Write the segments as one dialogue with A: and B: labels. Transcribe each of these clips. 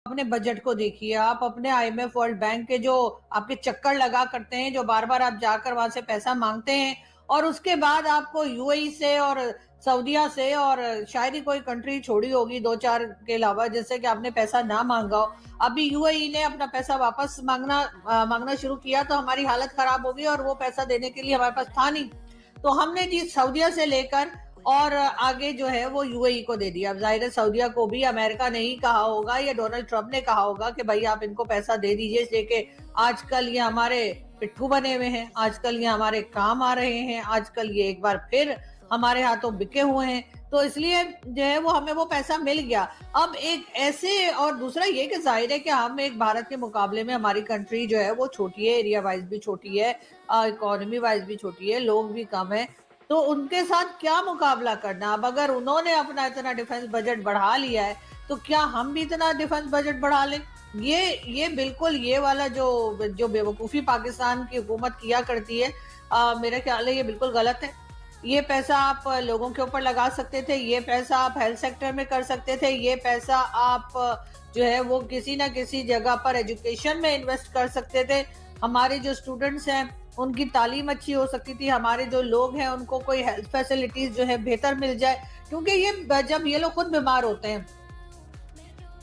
A: अपने बजट को देखिए, आप अपने आईएमएफ वर्ल्ड बैंक के जो आपके चक्कर लगा करते हैं, जो बार बार आप जाकर वहां से पैसा मांगते हैं और उसके बाद आपको यूएई से और सऊदीया से और शायद ही कोई कंट्री छोड़ी होगी दो चार के अलावा जिससे कि आपने पैसा ना मांगा हो। अभी यूएई ने अपना पैसा वापस मांगना शुरू किया तो हमारी हालत खराब होगी और वो पैसा देने के लिए हमारे पास था नहीं। तो हमने जी सऊदीया से लेकर और आगे जो है वो यूएई को दे दिया। अब जाहिर है सऊदीया को भी अमेरिका ने ही कहा होगा या डोनाल्ड ट्रंप ने कहा होगा कि भाई आप इनको पैसा दे दीजिए, इसलिए कि आजकल ये हमारे पिट्ठू बने हुए हैं, आजकल ये हमारे काम आ रहे हैं, आजकल ये एक बार फिर हमारे हाथों बिके हुए हैं, तो इसलिए जो है वो हमें वो पैसा मिल गया। अब एक ऐसे और दूसरा ये कि जाहिर है कि हम एक भारत के मुकाबले में हमारी कंट्री जो है वो छोटी है, एरिया वाइज भी छोटी है, इकोनॉमी वाइज भी छोटी है, लोग भी कम है, तो उनके साथ क्या मुकाबला करना। अब अगर उन्होंने अपना इतना डिफेंस बजट बढ़ा लिया है तो क्या हम भी इतना डिफेंस बजट बढ़ा लें। ये बिल्कुल ये वाला जो जो बेवकूफी पाकिस्तान की हुकूमत किया करती है, मेरा ख्याल है ये बिल्कुल गलत है। ये पैसा आप लोगों के ऊपर लगा सकते थे, ये पैसा आप हेल्थ सेक्टर में कर सकते थे, ये पैसा आप जो है वो किसी ना किसी जगह पर एजुकेशन में इन्वेस्ट कर सकते थे। हमारे जो स्टूडेंट्स हैं उनकी तालीम अच्छी हो सकती थी, हमारे जो लोग हैं उनको कोई हेल्थ फैसिलिटीज जो है बेहतर मिल जाए, क्योंकि ये जब ये लोग खुद बीमार होते हैं,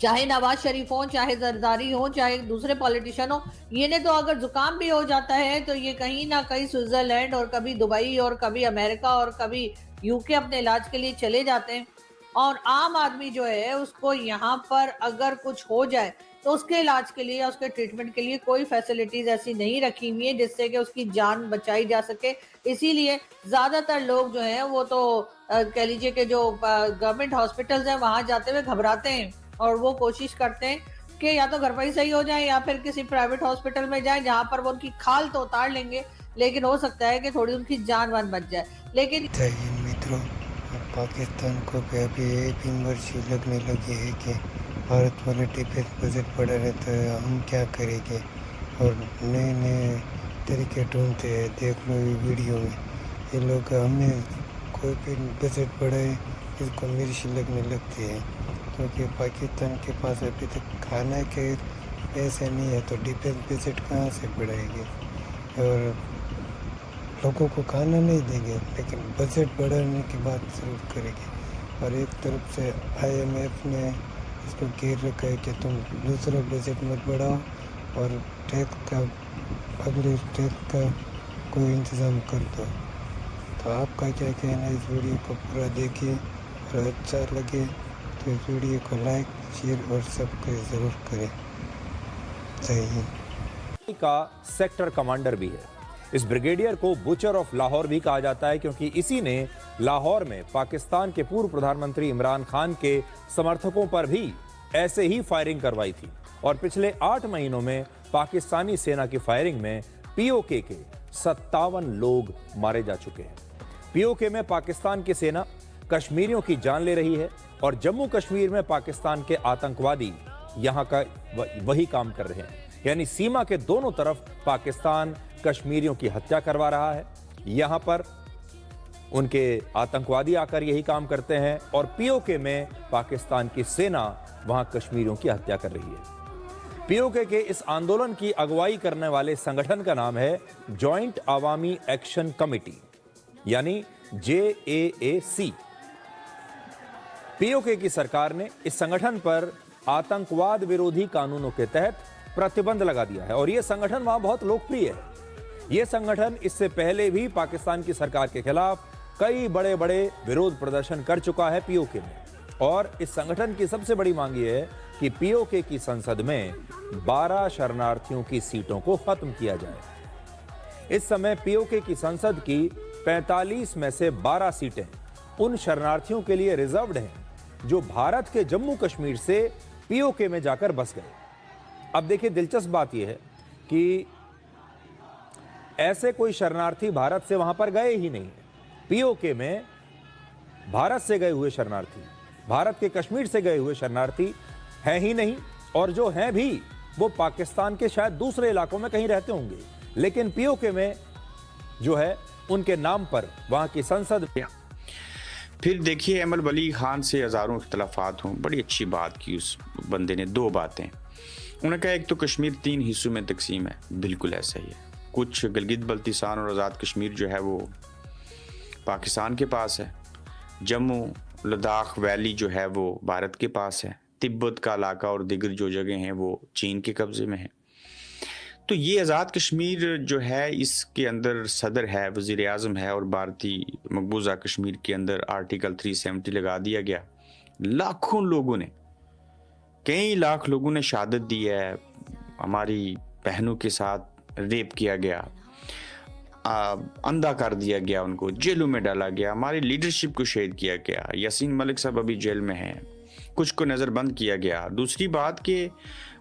A: चाहे नवाज शरीफ हो, चाहे जरदारी हो, चाहे दूसरे पॉलिटिशियन हो, ये ने तो अगर जुकाम भी हो जाता है तो ये कहीं ना कहीं स्विट्जरलैंड और कभी दुबई और कभी अमेरिका और कभी यूके अपने इलाज के लिए चले जाते हैं। और आम आदमी जो है उसको यहाँ पर अगर कुछ हो जाए तो उसके इलाज के लिए या उसके ट्रीटमेंट के लिए कोई फैसिलिटीज ऐसी नहीं रखी हुई है जिससे कि उसकी जान बचाई जा सके। इसीलिए ज्यादातर लोग जो हैं वो तो कह लीजिए कि जो गवर्नमेंट हॉस्पिटल्स हैं वहां जाते हुए घबराते हैं और वो कोशिश करते हैं कि या तो घर पर ही सही हो जाए या फिर किसी प्राइवेट हॉस्पिटल में जाए जहां पर वो उनकी खाल तो उतार लेंगे, लेकिन हो सकता है कि थोड़ी उनकी जान वान बच जाए। लेकिन
B: मित्रों, पाकिस्तान को भी अभी ये विमर्शी लगने लगी है कि भारत वाले डिफेंस बजट पड़ा रहता है, हम क्या करेंगे, और नए नए तरीके ढूंढते हैं। देख लो ये वीडियो में ये लोग, हमने कोई भी बजट बढ़ाए इसको मिर्ची लगने लगती है, क्योंकि पाकिस्तान के पास अभी तक खाना के पैसे नहीं है तो डिफेंस बजट कहाँ से बढ़ाएंगे, और लोगों को खाना नहीं देंगे, लेकिन बजट बढ़ाने की बात जरूर करेंगे। और एक तरफ से आईएमएफ ने इसको घेर रखा है कि तुम दूसरा बजट मत बढ़ाओ और टैक्स का अगले टैक्स का कोई इंतज़ाम कर दो। तो आपका क्या कहना है, इस वीडियो को पूरा देखिए और अच्छा लगे तो इस वीडियो को लाइक शेयर और सब्सक्राइब ज़रूर करें। जय हिंद।
C: का सेक्टर कमांडर भी है। इस ब्रिगेडियर को बुचर ऑफ लाहौर भी कहा जाता है, क्योंकि इसी ने लाहौर में पाकिस्तान के पूर्व प्रधानमंत्री इमरान खान के समर्थकों पर भी ऐसे ही फायरिंग करवाई थी। और पिछले 8 महीनों में पाकिस्तानी सेना की फायरिंग में पीओके के 57 लोग मारे जा चुके हैं। पीओके में पाकिस्तान की सेना कश्मीरियों की जान ले रही है और जम्मू कश्मीर में पाकिस्तान के आतंकवादी यहां का वही काम कर रहे हैं, यानी सीमा के दोनों तरफ पाकिस्तान कश्मीरियों की हत्या करवा रहा है। यहां पर उनके आतंकवादी आकर यही काम करते हैं और पीओके में पाकिस्तान की सेना वहां कश्मीरियों की हत्या कर रही है। पीओके के इस आंदोलन की अगुवाई करने वाले संगठन का नाम है जॉइंट अवामी एक्शन कमेटी, यानी JAAC। पीओके की सरकार ने इस संगठन पर आतंकवाद विरोधी कानूनों के तहत प्रतिबंध लगा दिया है और यह संगठन वहां बहुत लोकप्रिय है। यह संगठन इससे पहले भी पाकिस्तान की सरकार के खिलाफ कई बड़े बड़े विरोध प्रदर्शन कर चुका है पीओके में, और इस संगठन की सबसे बड़ी मांग यह है कि पीओके की संसद में 12 शरणार्थियों की सीटों को खत्म किया जाए। इस समय पीओके की संसद की 45 में से 12 सीटें उन शरणार्थियों के लिए रिजर्व्ड हैं जो भारत के जम्मू कश्मीर से पीओके में जाकर बस गए। अब देखिए, दिलचस्प बात यह है कि ऐसे कोई शरणार्थी भारत से वहां पर गए ही नहीं। पीओके में भारत से गए हुए शरणार्थी, भारत के कश्मीर से गए हुए शरणार्थी हैं ही नहीं, और जो हैं भी वो पाकिस्तान के शायद दूसरे इलाकों में कहीं रहते होंगे, लेकिन पीओके में जो है उनके नाम पर वहां की संसद
D: फिर देखिए अमल वली खान से हज़ारों इख्तलाफात हों, बड़ी अच्छी बात की उस बंदे ने, दो बातें उन्होंने कहा। एक तो कश्मीर 3 हिस्सों में तकसीम है, बिल्कुल ऐसा ही है। कुछ गिलगित बल्तिस्तान और आज़ाद कश्मीर जो है वो पाकिस्तान के पास है, जम्मू लद्दाख वैली जो है वो भारत के पास है, तिब्बत का इलाका और दीगर जो जगह हैं वो चीन के कब्ज़े में है। तो ये आज़ाद कश्मीर जो है इसके अंदर सदर है, वज़ीर आज़म है, और भारतीय मकबूजा कश्मीर के अंदर आर्टिकल 370 लगा दिया गया। लाखों लोगों ने, कई लाख लोगों ने शहादत दी है, हमारी बहनों के साथ रेप किया गया, अंधा कर दिया गया, उनको जेलों में डाला गया, हमारी लीडरशिप को शहीद किया गया। यासीन मलिक साहब अभी जेल में हैं, कुछ को नज़रबंद किया गया। दूसरी बात कि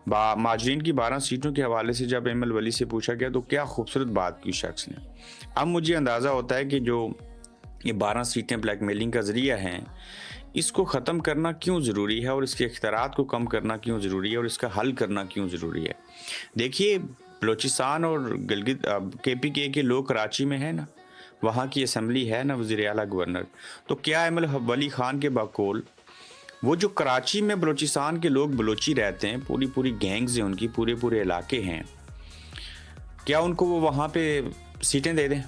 D: माजरीन की 12 सीटों के हवाले से जब एमएल वली से पूछा गया तो क्या खूबसूरत बात की शख्स ने। अब मुझे अंदाज़ा होता है कि जो ये 12 सीटें ब्लैकमेलिंग का ज़रिया हैं, इसको ख़त्म करना क्यों ज़रूरी है और इसके इख्तियारात को कम करना क्यों ज़रूरी है और इसका हल करना क्यों ज़रूरी है। देखिए बलोचिस्तान और गिलगित KPK के लोग कराची में हैं ना, वहाँ की असम्बली है ना, वज़ीर आला गवर्नर। तो क्या एमएल वली खान के बकौल वो जो कराची में बलोचिस्तान के लोग बलोची रहते हैं, पूरी गैंग्स हैं उनकी, पूरे इलाके हैं, क्या उनको वो वहाँ पे सीटें दे दें?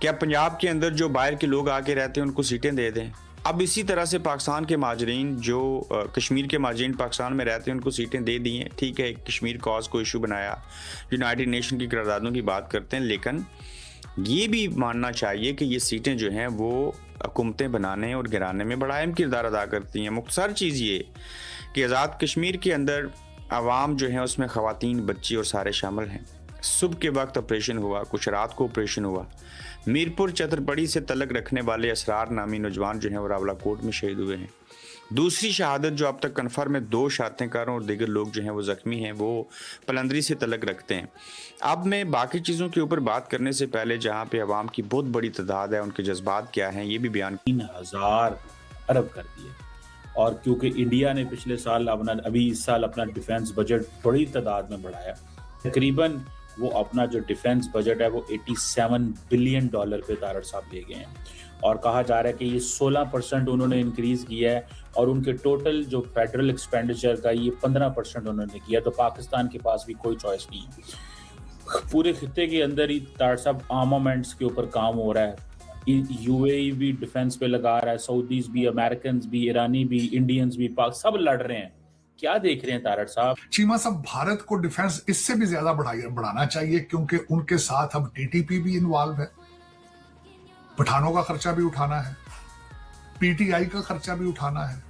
D: क्या पंजाब के अंदर जो बाहर के लोग आके रहते हैं उनको सीटें दे दें? अब इसी तरह से पाकिस्तान के माजरीन जो कश्मीर के माजरीन पाकिस्तान में रहते हैं उनको सीटें दे दी हैं। ठीक है, कश्मीर कॉज को इशू बनाया, यूनाइटेड नेशन की करारदादों की बात करते हैं, लेकिन ये भी मानना चाहिए कि ये सीटें जो हैं वो हुकूमतें बनाने और गिराने में बड़ा अहम किरदार अदा करती हैं। मुख्तसर चीज़ ये कि आज़ाद कश्मीर के अंदर आवाम जो है उसमें ख़वातीन, बच्चे और सारे शामिल हैं। सुबह के वक्त ऑपरेशन हुआ, कुछ रात को ऑपरेशन हुआ। मीरपुर चतरपड़ी से तलक रखने वाले असरार नामी नौजवान जो हैं वो रावलाकोट में शहीद हुए हैं। दूसरी शहादत जो अब तक कन्फर्म है, 2 शातेकारों और दीगर लोग जो हैं वो ज़ख्मी हैं, वो पलंदरी से तलक रखते हैं। अब मैं बाकी चीज़ों के ऊपर बात करने से पहले जहाँ पे अवाम की बहुत बड़ी तादाद है, उनके जज्बात क्या हैं, ये भी बयान
E: 3000 अरब कर दिए। और क्योंकि इंडिया ने पिछले साल अभी इस साल अपना डिफेंस बजट बड़ी तादाद में बढ़ाया, तकरीबन वो अपना जो डिफेंस बजट है वो $87 बिलियन पे तारड़ साहब ले गए हैं। और कहा जा रहा है कि ये 16% उन्होंने इंक्रीज़ किया है और उनके टोटल जो फेडरल एक्सपेंडिचर का ये 15% उन्होंने किया। तो पाकिस्तान के पास भी कोई चॉइस नहीं है। पूरे खित्ते के अंदर ही तारड़ साहब आर्मामेंट्स के ऊपर काम हो रहा है। UAE भी डिफेंस पे लगा रहा है, सऊदीज भी, अमेरिकन भी, ईरानी भी, इंडियंस भी, पाक सब लड़ रहे हैं। क्या देख रहे हैं तारड़ साहब?
F: चीमा साहब, भारत को डिफेंस इससे भी ज्यादा बढ़ाना चाहिए, क्योंकि उनके साथ अब TTP भी इन्वॉल्व है, पठानों का खर्चा भी उठाना है, PTI का खर्चा भी उठाना है,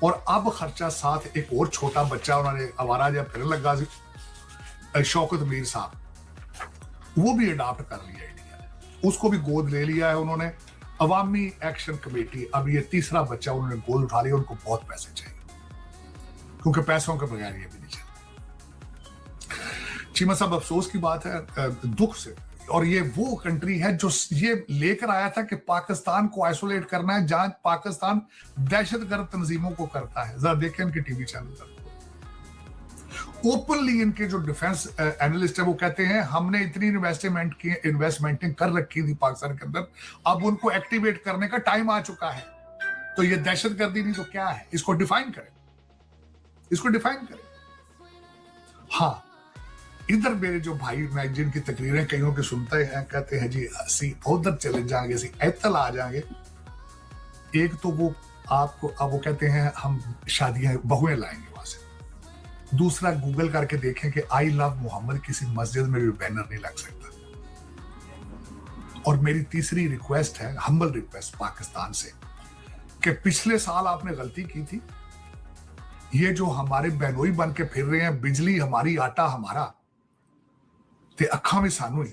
F: और अब खर्चा साथ एक और छोटा बच्चा उन्होंने आवारा जब फिर लगा शौकत मीर साहब, वो भी अडॉप्ट कर लिया इंडिया ने, उसको भी गोद ले लिया है उन्होंने। अवामी एक्शन कमेटी, अब ये तीसरा बच्चा उन्होंने गोद उठा लिया। उनको बहुत पैसे चाहिए, क्योंकि पैसों के बगैर ये भी नहीं चलता। चीमा साहब, अफसोस की बात है, दुख से, और ये वो कंट्री है जो ये लेकर आया था कि पाकिस्तान को आइसोलेट करना है, जहां पाकिस्तान दहशतगर्द तंजीमों को करता है। जरा देखें इनके टीवी चैनल पर, ओपनली इनके जो डिफेंस एनालिस्ट है वो कहते हैं हमने इतनी इन्वेस्टमेंटें कर रखी थी पाकिस्तान के अंदर, अब उनको एक्टिवेट करने का टाइम आ चुका है। तो ये दहशतगर्दी नहीं तो क्या है? इसको डिफाइन करें, इसको डिफाइन करें। हाँ, इधर मेरे जो भाई, मैं जिनकी तकरीरें कईयों के सुनते हैं, कहते हैं जी असी उधर चले जाएंगे, असी ऐतल आ जाएंगे। एक तो वो आपको, अब वो कहते हैं हम शादियां बहुएं लाएंगे वहां से। दूसरा, गूगल करके देखें कि आई लव मोहम्मद किसी मस्जिद में भी बैनर नहीं लग सकता। और मेरी तीसरी रिक्वेस्ट है, हम्बल रिक्वेस्ट पाकिस्तान से, कि पिछले साल आपने गलती की थी। ये जो हमारे बहनोई बन के फिर रहे हैं, बिजली हमारी, आटा हमारा, ते अखा में सानू ही